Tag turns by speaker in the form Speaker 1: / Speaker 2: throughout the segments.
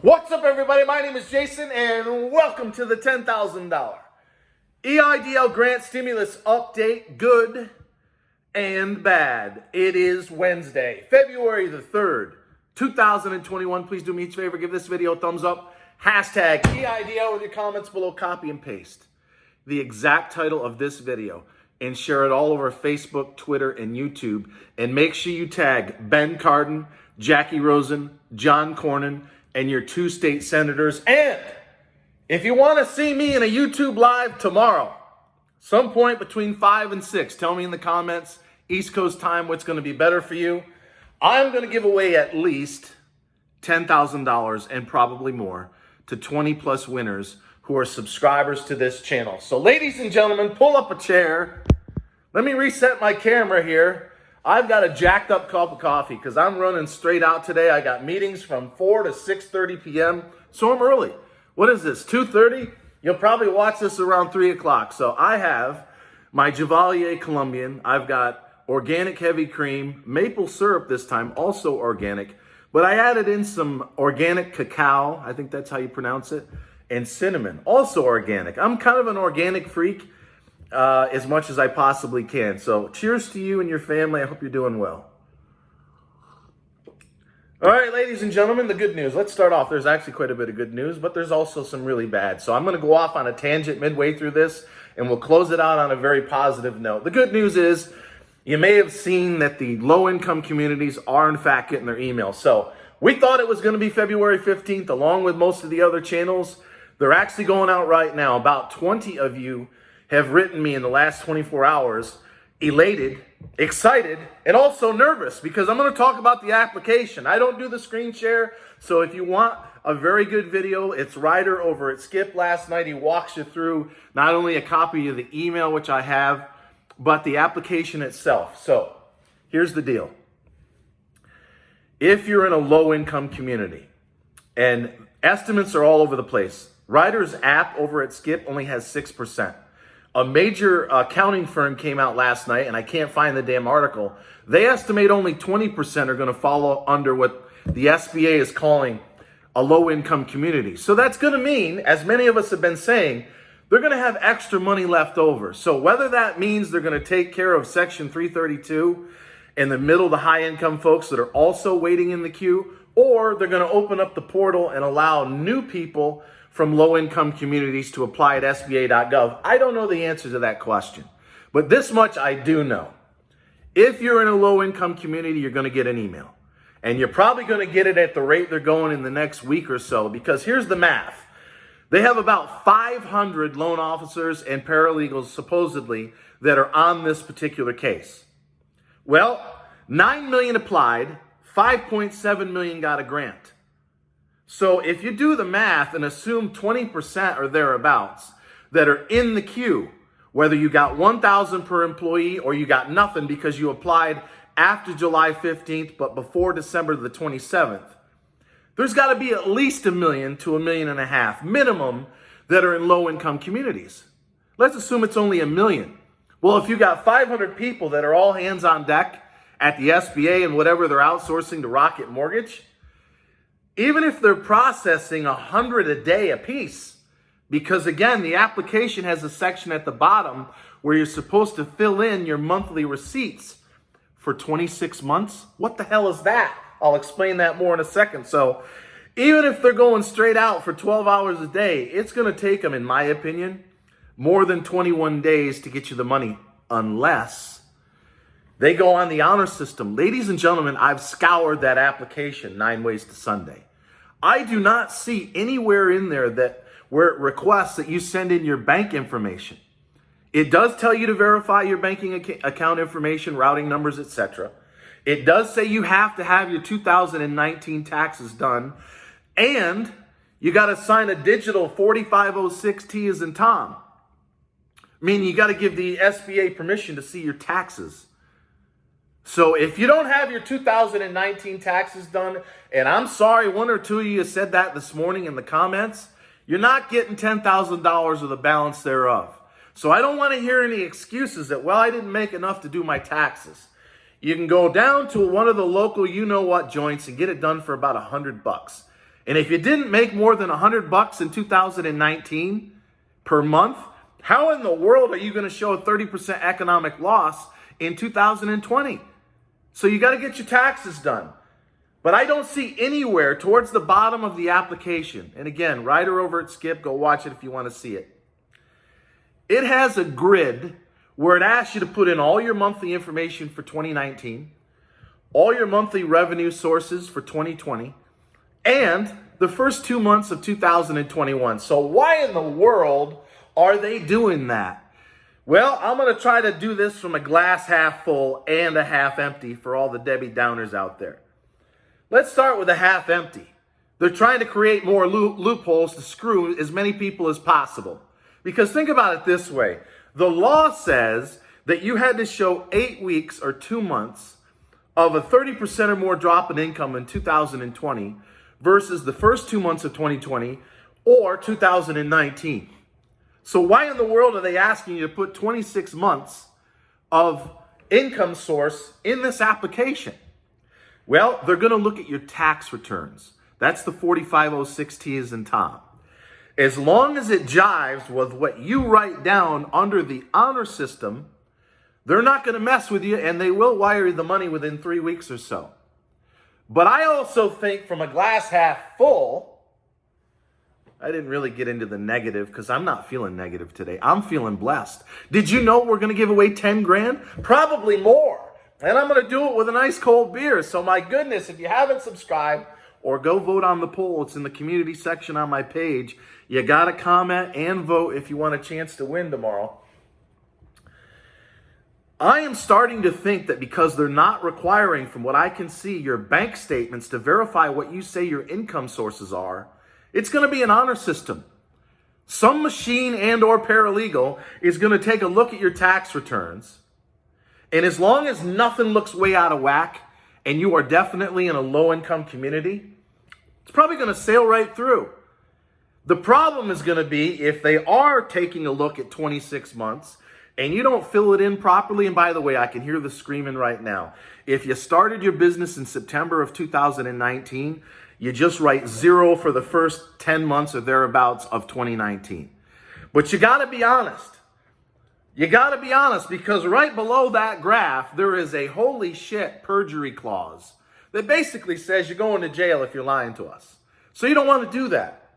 Speaker 1: What's up, everybody? My name is Jason, and welcome to the $10,000 EIDL grant stimulus update, good and bad. It is Wednesday, February the 3rd, 2021. Please do me a favor, give this video a thumbs up. Hashtag EIDL with your comments below, copy and paste the exact title of this video and share it all over Facebook, Twitter, and YouTube. And make sure you tag Ben Cardin, Jackie Rosen, John Cornyn, and your 2 state senators. And if you want to see me in a YouTube live tomorrow, some point between 5 and 6, tell me in the comments, East Coast time, what's going to be better for you. I'm going to give away at least $10,000 and probably more to 20 plus winners who are subscribers to this channel. So ladies and gentlemen, pull up a chair. Let me reset my camera here. I've got a jacked up cup of coffee because I'm running straight out today. I got meetings from 4 to 6:30 p.m. So I'm early. What is this, 2:30? You'll probably watch this around 3 o'clock. So I have my Chevalier Colombian. I've got organic heavy cream, maple syrup this time, also organic. But I added in some organic cacao, I think that's how you pronounce it, and cinnamon, also organic. I'm kind of an organic freak. As much as I possibly can. So cheers to you and your family. I hope you're doing well. All right, ladies and gentlemen, the good news. Let's start off. There's actually quite a bit of good news, but there's also some really bad. So I'm going to go off on a tangent midway through this, and we'll close it out on a very positive note. The good news is you may have seen that the low-income communities are, in fact, getting their emails. So we thought it was going to be February 15th, along with most of the other channels. They're actually going out right now. About 20 of you have written me in the last 24 hours, elated, excited, and also nervous because I'm going to talk about the application. I don't do the screen share, so if you want a very good video, it's Ryder over at Skip last night. He walks you through not only a copy of the email, which I have, but the application itself. So here's the deal. If you're in a low-income community, and estimates are all over the place, Ryder's app over at Skip only has 6%. A major accounting firm came out last night, and I can't find the damn article. They estimate only 20% are going to follow under what the SBA is calling a low-income community. So that's going to mean, as many of us have been saying, they're going to have extra money left over. So whether that means they're going to take care of Section 332 in the middle to high-income folks that are also waiting in the queue, or they're going to open up the portal and allow new people from low-income communities to apply at SBA.gov. I don't know the answer to that question, but this much I do know. If you're in a low-income community, you're going to get an email, and you're probably going to get it at the rate they're going in the next week or so, because here's the math. They have about 500 loan officers and paralegals, supposedly, that are on this particular case. Well, 9 million applied, 5.7 million got a grant. So if you do the math and assume 20% or thereabouts that are in the queue, whether you got 1,000 per employee or you got nothing because you applied after July 15th but before December the 27th, there's got to be at least 1 million to 1.5 million minimum that are in low-income communities. Let's assume it's only 1 million. Well, if you got 500 people that are all hands on deck at the SBA and whatever they're outsourcing to Rocket Mortgage, even if they're processing 100 a day a piece, because again, the application has a section at the bottom where you're supposed to fill in your monthly receipts for 26 months. What the hell is that? I'll explain that more in a second. So even if they're going straight out for 12 hours a day, it's going to take them, in my opinion, more than 21 days to get you the money, unless they go on the honor system. Ladies and gentlemen, I've scoured that application 9 ways to Sunday. I do not see anywhere in there where it requests that you send in your bank information. It does tell you to verify your banking account information, routing numbers, etc. It does say you have to have your 2019 taxes done, and you got to sign a digital 4506T as in Tom. Meaning you got to give the SBA permission to see your taxes. So if you don't have your 2019 taxes done, and I'm sorry, 1 or 2 of you said that this morning in the comments, you're not getting $10,000 of the balance thereof. So I don't want to hear any excuses that, well, I didn't make enough to do my taxes. You can go down to one of the local you-know-what joints and get it done for about $100. And if you didn't make more than $100 in 2019 per month, how in the world are you going to show a 30% economic loss in 2020? So you got to get your taxes done. But I don't see anywhere towards the bottom of the application. And again, Ryder over at Skip, go watch it if you want to see it. It has a grid where it asks you to put in all your monthly information for 2019, all your monthly revenue sources for 2020, and the first 2 months of 2021. So why in the world are they doing that? Well, I'm going to try to do this from a glass half full and a half empty for all the Debbie Downers out there. Let's start with a half empty. They're trying to create more loopholes to screw as many people as possible. Because think about it this way. The law says that you had to show 8 weeks or 2 months of a 30% or more drop in income in 2020 versus the first 2 months of 2020 or 2019. So why in the world are they asking you to put 26 months of income source in this application? Well, they're going to look at your tax returns. That's the 4506T as in Tom. As long as it jives with what you write down under the honor system, they're not going to mess with you, and they will wire you the money within 3 weeks or so. But I also think from a glass half full, I didn't really get into the negative because I'm not feeling negative today. I'm feeling blessed. Did you know we're going to give away 10 grand? Probably more. And I'm going to do it with an ice cold beer. So my goodness, if you haven't subscribed or go vote on the poll, it's in the community section on my page. You got to comment and vote if you want a chance to win tomorrow. I am starting to think that because they're not requiring, from what I can see, your bank statements to verify what you say your income sources are, it's going to be an honor system. Some machine and or paralegal is going to take a look at your tax returns. And as long as nothing looks way out of whack and you are definitely in a low-income community, it's probably going to sail right through. The problem is going to be if they are taking a look at 26 months and you don't fill it in properly. And by the way, I can hear the screaming right now. If you started your business in September of 2019, you just write 0 for the first 10 months or thereabouts of 2019. But you got to be honest. You got to be honest, because right below that graph, there is a holy shit perjury clause that basically says you're going to jail if you're lying to us. So you don't want to do that.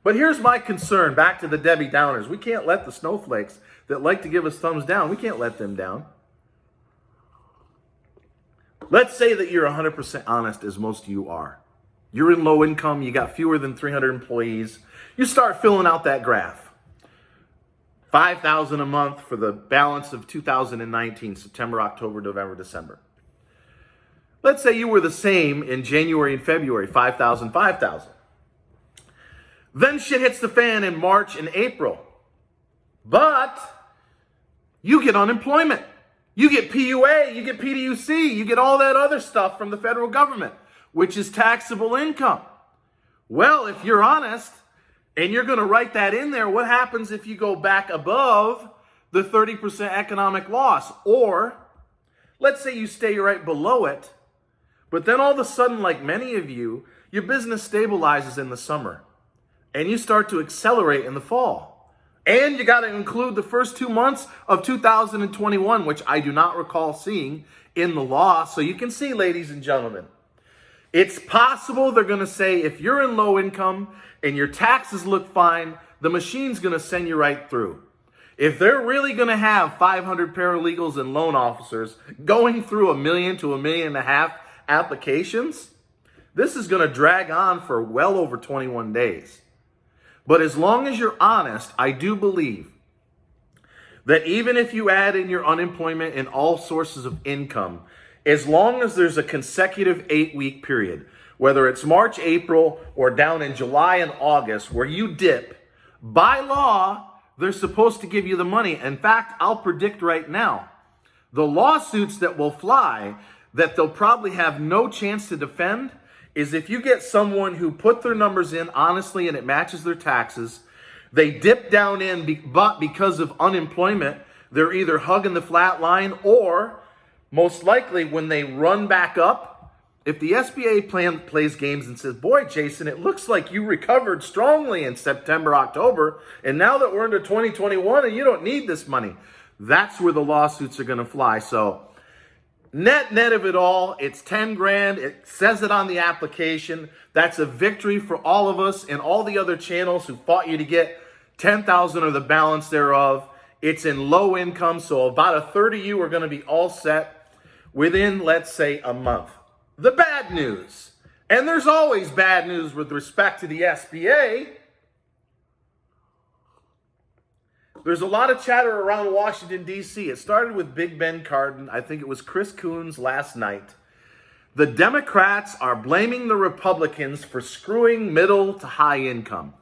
Speaker 1: But here's my concern, back to the Debbie Downers. We can't let the snowflakes that like to give us thumbs down, we can't let them down. Let's say that you're 100% honest, as most of you are. You're in low income, you got fewer than 300 employees. You start filling out that graph. $5,000 a month for the balance of 2019, September, October, November, December. Let's say you were the same in January and February, $5,000, $5,000. Then shit hits the fan in March and April. But you get unemployment. You get PUA, you get PDUC, you get all that other stuff from the federal government, which is taxable income. Well, if you're honest, and you're going to write that in there, what happens if you go back above the 30% economic loss? Or let's say you stay right below it, but then all of a sudden, like many of you, your business stabilizes in the summer and you start to accelerate in the fall. And you got to include the first 2 months of 2021, which I do not recall seeing in the law. So you can see, ladies and gentlemen, it's possible they're going to say if you're in low income and your taxes look fine, the machine's going to send you right through. If they're really going to have 500 paralegals and loan officers going through 1 million to 1.5 million applications, this is going to drag on for well over 21 days. But as long as you're honest, I do believe that even if you add in your unemployment and all sources of income, as long as there's a consecutive 8-week period, whether it's March, April, or down in July and August where you dip, by law, they're supposed to give you the money. In fact, I'll predict right now, the lawsuits that will fly, that they'll probably have no chance to defend, is if you get someone who put their numbers in honestly and it matches their taxes, they dip down in, but because of unemployment, they're either hugging the flat line, or most likely when they run back up, If the SBA plan plays games and says, boy, Jason, it looks like you recovered strongly in September, October, and now that we're into 2021 and you don't need this money, that's where the lawsuits are going to fly. So net of it all, it's 10 grand. It says it on the application. That's a victory for all of us and all the other channels who fought you to get 10,000 or the balance thereof. It's in low income, so about a third of you are going to be all set within, let's say, a month. The bad news, and there's always bad news with respect to the SBA. There's a lot of chatter around Washington, D.C. It started with Big Ben Cardin. I think it was Chris Coons last night. The Democrats are blaming the Republicans for screwing middle to high income.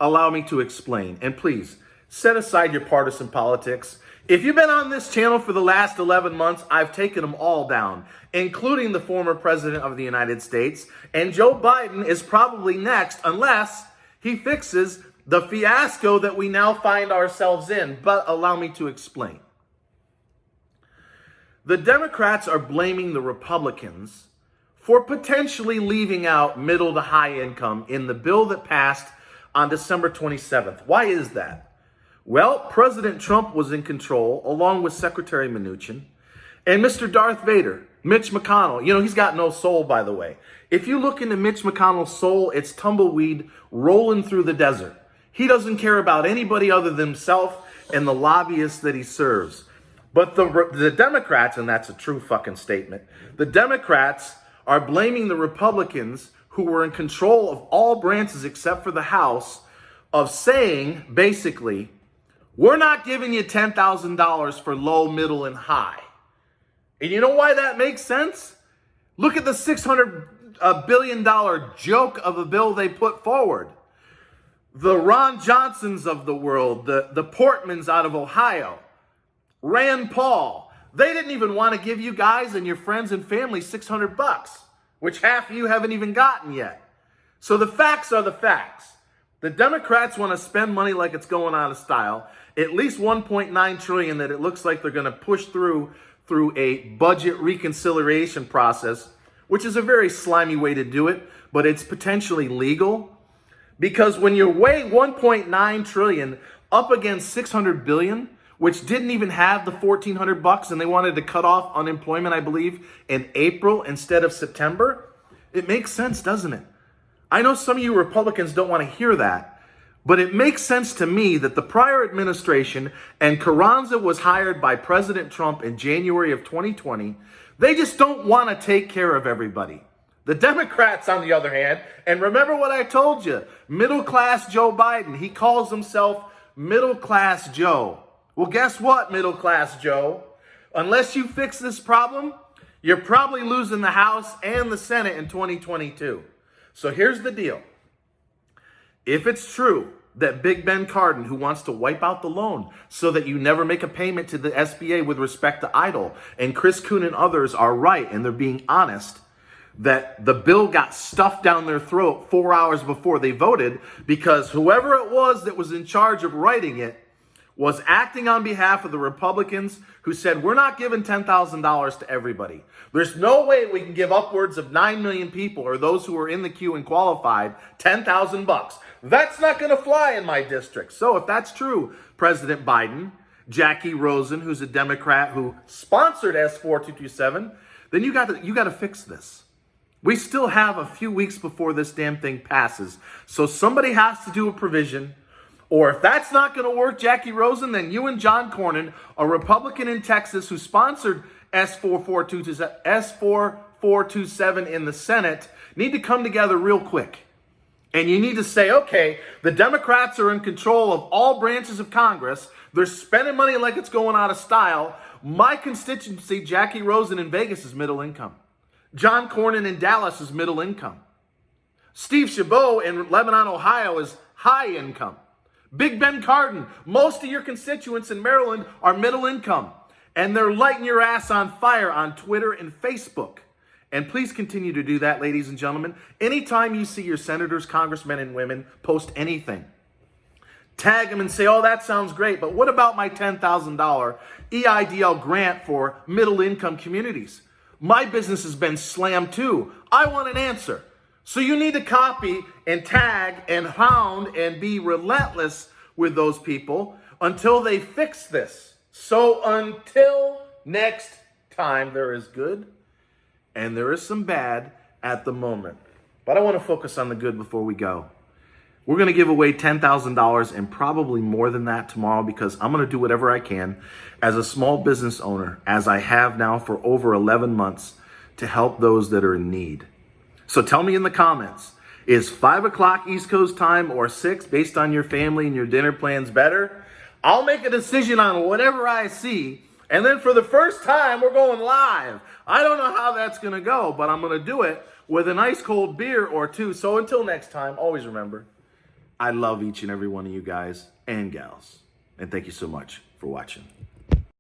Speaker 1: Allow me to explain. And please, set aside your partisan politics. If you've been on this channel for the last 11 months, I've taken them all down, including the former president of the United States. And Joe Biden is probably next, unless he fixes the fiasco that we now find ourselves in. But allow me to explain. The Democrats are blaming the Republicans for potentially leaving out middle to high income in the bill that passed on December 27th. Why is that? Well, President Trump was in control, along with Secretary Mnuchin, and Mr. Darth Vader, Mitch McConnell. You know, he's got no soul, by the way. If you look into Mitch McConnell's soul, it's tumbleweed rolling through the desert. He doesn't care about anybody other than himself and the lobbyists that he serves. But the Democrats, and that's a true fucking statement, the Democrats are blaming the Republicans, who were in control of all branches except for the House, of saying, basically, we're not giving you $10,000 for low, middle, and high. And you know why that makes sense? Look at the $600 billion joke of a bill they put forward. The Ron Johnsons of the world, the Portmans out of Ohio, Rand Paul, they didn't even want to give you guys and your friends and family $600, which half of you haven't even gotten yet. So the facts are the facts. The Democrats want to spend money like it's going out of style. At least $1.9 trillion that it looks like they're going to push through a budget reconciliation process, which is a very slimy way to do it, but it's potentially legal. Because when you weigh $1.9 trillion up against $600 billion, which didn't even have the $1,400 and they wanted to cut off unemployment, I believe, in April instead of September, it makes sense, doesn't it? I know some of you Republicans don't want to hear that, but it makes sense to me that the prior administration, and Carranza was hired by President Trump in January of 2020, they just don't want to take care of everybody. The Democrats, on the other hand, and remember what I told you, middle-class Joe Biden, he calls himself middle-class Joe. Well, guess what, middle-class Joe? Unless you fix this problem, you're probably losing the House and the Senate in 2022. So here's the deal. If it's true that Big Ben Cardin, who wants to wipe out the loan so that you never make a payment to the SBA with respect to EIDL, and Chris Coon and others are right and they're being honest, that the bill got stuffed down their throat 4 hours before they voted because whoever it was that was in charge of writing it was acting on behalf of the Republicans who said, we're not giving $10,000 to everybody. There's no way we can give upwards of 9 million people, or those who are in the queue and qualified, $10,000. That's not going to fly in my district. So if that's true, President Biden, Jackie Rosen, who's a Democrat who sponsored S4227, then you got to fix this. We still have a few weeks before this damn thing passes. So somebody has to do a provision. Or if that's not going to work, Jackie Rosen, then you and John Cornyn, a Republican in Texas who sponsored S4427 in the Senate, need to come together real quick. And you need to say, okay, the Democrats are in control of all branches of Congress. They're spending money like it's going out of style. My constituency, Jackie Rosen in Vegas, is middle income. John Cornyn in Dallas is middle income. Steve Chabot in Lebanon, Ohio is high income. Big Ben Cardin, most of your constituents in Maryland are middle income. And they're lighting your ass on fire on Twitter and Facebook. And please continue to do that, ladies and gentlemen. Anytime you see your senators, congressmen, and women post anything, tag them and say, oh, that sounds great, but what about my $10,000 EIDL grant for middle income communities? My business has been slammed too. I want an answer. So you need to copy and tag and hound and be relentless with those people until they fix this. So until next time, there is good and there is some bad at the moment. But I want to focus on the good before we go. We're going to give away $10,000 and probably more than that tomorrow, because I'm going to do whatever I can as a small business owner, as I have now for over 11 months, to help those that are in need. So tell me in the comments, is 5 o'clock East Coast time or 6, based on your family and your dinner plans, better? I'll make a decision on whatever I see. And then for the first time, we're going live. I don't know how that's going to go, but I'm going to do it with an ice cold beer or two. So until next time, always remember, I love each and every one of you guys and gals. And thank you so much for watching.